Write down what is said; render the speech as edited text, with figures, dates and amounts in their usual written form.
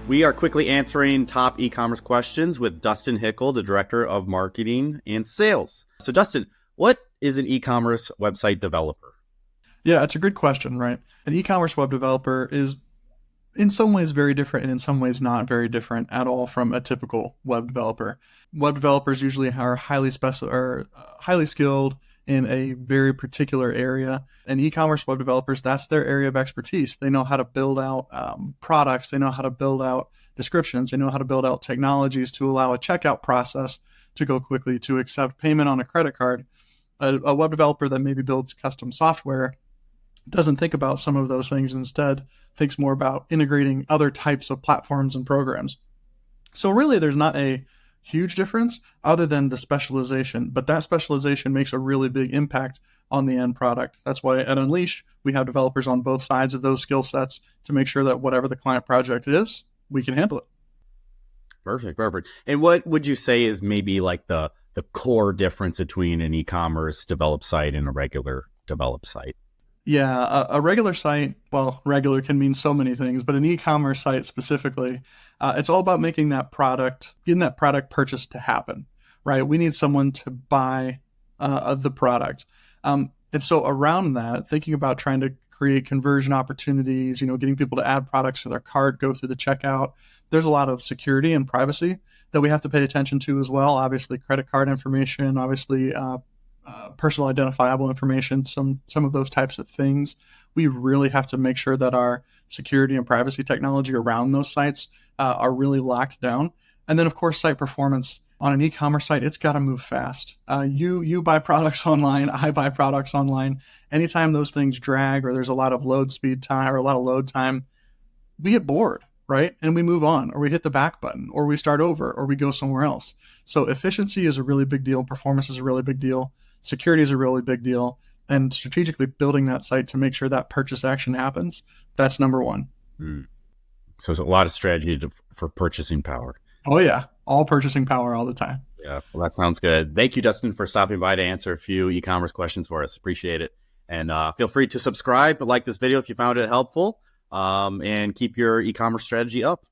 We are quickly answering top e-commerce questions with Dustin Hickle, the Director of Marketing and Sales. So Dustin, what is an e-commerce website developer? Yeah, it's a good question, right? An e-commerce web developer is in some ways very different and in some ways not very different at all from a typical web developer. Web developers usually are highly skilled in a very particular area. And e-commerce web developers, that's their area of expertise. They know how to build out products. They know how to build out descriptions. They know how to build out technologies to allow a checkout process to go quickly, to accept payment on a credit card. A web developer that maybe builds custom software doesn't think about some of those things. Instead, thinks more about integrating other types of platforms and programs. So really, there's not a huge difference other than the specialization, but that specialization makes a really big impact on the end product. That's why at Unleashed, we have developers on both sides of those skill sets to make sure that whatever the client project is, we can handle it. Perfect. And what would you say is maybe like the core difference between an e-commerce developed site and a regular developed site? Yeah, a regular site, well, regular can mean so many things, but an e-commerce site specifically, it's all about getting that product purchase to happen, right? We need someone to buy the product. And so around that, thinking about trying to create conversion opportunities, getting people to add products to their cart, go through the checkout, there's a lot of security and privacy that we have to pay attention to as well. Obviously, credit card information, obviously, personal identifiable information, some of those types of things. We really have to make sure that our security and privacy technology around those sites are really locked down. And then, of course, site performance. On an e-commerce site, it's got to move fast. You buy products online, I buy products online. Anytime those things drag or there's a lot of load speed time or a lot of load time, we get bored, right? And we move on, or we hit the back button, or we start over, or we go somewhere else. So efficiency is a really big deal. Performance is a really big deal. Security is a really big deal, and strategically building that site to make sure that purchase action happens, that's number one. So it's a lot of strategy for purchasing power. Oh yeah, all purchasing power all the time. Yeah, well, that sounds good. Thank you, Dustin, for stopping by to answer a few e-commerce questions for us. Appreciate it. And feel free to subscribe, like this video if you found it helpful, and keep your e-commerce strategy up.